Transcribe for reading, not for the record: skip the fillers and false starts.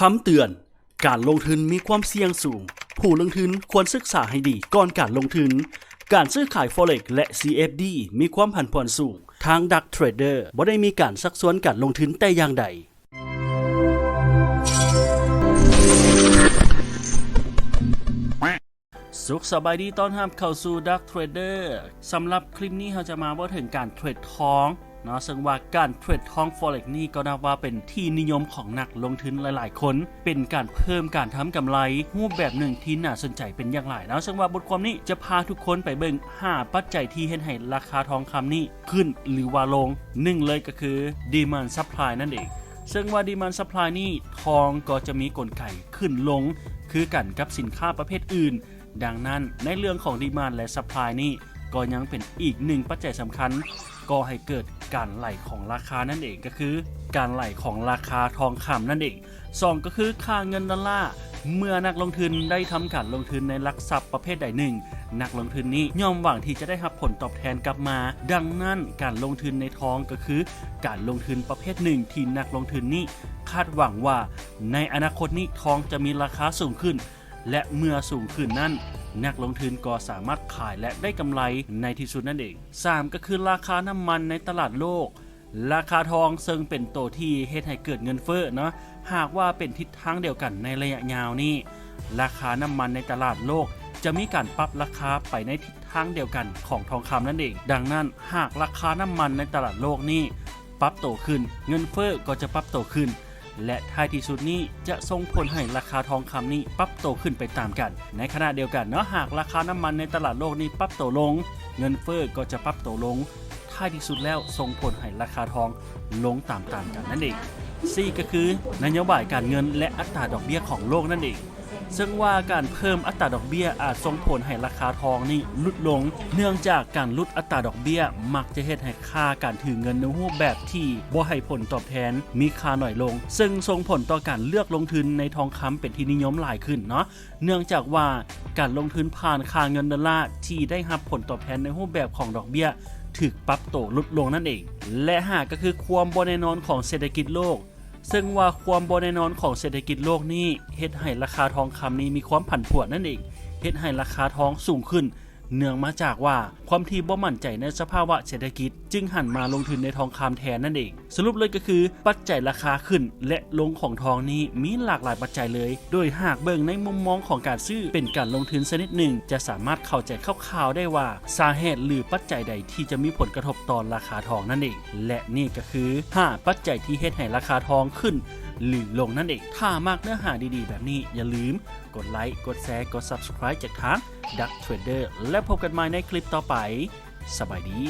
คำเตือนการลงทุนมีความเสี่ยงสูงผู้ลงทุนควรศึกษาให้ดีก่อนการลงทุนการซื้อขาย Forex และ CFD มีความผันผวนสูงทาง Dark Trader บ่ได้มีการซักซ้วนการลงทุนแต่อย่างใดสุขสบายดีต้อนรับเข้าสู่ Dark Trader สำหรับคลิปนี้เราจะมาว่าถึงการเทรดทองเนาะซึ่งว่าการเทรดทอง Forex นี่ก็นับว่าเป็นที่นิยมของนักลงทุนหลายๆคนเป็นการเพิ่มการทำกำไรรูปแบบหนึ่งที่น่าสนใจเป็นอย่างไรแล้วซึ่งว่าบทความนี้จะพาทุกคนไปเบิ่ง5ปัจจัยที่เฮ็ดให้ราคาทองคำนี้ขึ้นหรือว่าลง1เลยก็คือ Demand Supply นั่นเองซึ่งว่า Demand Supply นี่ทองก็จะมีกลไกขึ้นลงคือกันกับสินค้าประเภทอื่นดังนั้นในเรื่องของ Demand และ Supply นี่ก็ยังเป็นอีกหนึ่งปัจจัยสำคัญก็ให้เกิดการไหลของราคานั่นเองก็คือการไหลของราคาทองคำนั่นเอง2ก็คือค่าเงินดอลลาร์เมื่อนักลงทุนได้ทำการลงทุนในหลักทรัพย์ประเภทใดหนึ่งนักลงทุนนี้ย่อมหวังที่จะได้รับผลตอบแทนกลับมาดังนั้นการลงทุนในทองก็คือการลงทุนประเภทหนึ่งที่นักลงทุนนี้คาดหวังว่าในอนาคตนี้ทองจะมีราคาสูงขึ้นและเมื่อสูงขึ้นนั้นนักลงทุนก็สามารถขายและได้กำไรในที่สุดนั่นเอง3ก็คือราคาน้ำมันในตลาดโลกราคาทองซึ่งเป็นตัวที่เฮ็ดให้เกิดเงินเฟ้อเนาะหากว่าเป็นทิศทางเดียวกันในระยะยาวนี้ราคาน้ำมันในตลาดโลกจะมีการปรับราคาไปในทิศทางเดียวกันของทองคำนั่นเองดังนั้นหากราคาน้ำมันในตลาดโลกนี้ปรับโตขึ้นเงินเฟ้อก็จะปรับโตขึ้นและท้ายที่สุดนี้จะส่งผลให้ราคาทองคำนี้ปรับโตขึ้นไปตามกันในขณะเดียวกันเนาะหากราคาน้ำมันในตลาดโลกนี้ปรับโตลงเงินเฟ้อก็จะปรับโตลงท้ายที่สุดแล้วส่งผลให้ราคาทองลงตามกันนั่นเอง4ก็คือนโยบายการเงินและอัตราดอกเบี้ยของโลกนั่นเองซึ่งว่าการเพิ่มอัตราดอกเบี้ยอาจส่งผลให้ราคาทองนี่ลดลงเนื่องจากการลดอัตราดอกเบี้ยมักจะเฮ็ดให้ค่าการถือเงินในรูปแบบที่บ่ให้ผลตอบแทนมีค่าน้อยลงซึ่งส่งผลต่อการเลือกลงทุนในทองคำเป็นที่นิยมหลายขึ้นเนาะเนื่องจากว่าการลงทุนผ่านค่าเงินดอลลาร์ที่ได้รับผลตอบแทนในรูปแบบของดอกเบี้ยถูกปรับโตลดลงนั่นเองและ5ก็คือความบ่แน่นอนของเศรษฐกิจโลกซึ่งว่าความบ่แน่นอนของเศรษฐกิจโลกนี้เฮ็ดให้ราคาทองคำนี้มีความผันผวนนั่นเองเฮ็ดให้ราคาทองสูงขึ้นเนื่องมาจากว่าความที่บ่มั่นใจในสภาวะเศรษฐกิจจึงหันมาลงทุนในทองคำแทนนั่นเองสรุปเลยก็คือปัจจัยราคาขึ้นและลงของทองนี้มีหลากหลายปัจจัยเลยโดยหากเบิ่งในมุมมองของการซื้อเป็นการลงทุนชนิดหนึ่งจะสามารถเข้าใจคร่าวๆได้ว่าสาเหตุหรือปัจจัยใดที่จะมีผลกระทบต่อราคาทองนั่นเองและนี่ก็คือ5ปัจจัยที่เฮ็ดให้ราคาทองขึ้นหรือลงนั่นเองถ้ามากเนื้อหาดีๆแบบนี้อย่าลืมกดไลค์กดแชร์กด Subscribe จากทาง Dark Trader และพบกันใหม่ในคลิปต่อไปสบายดี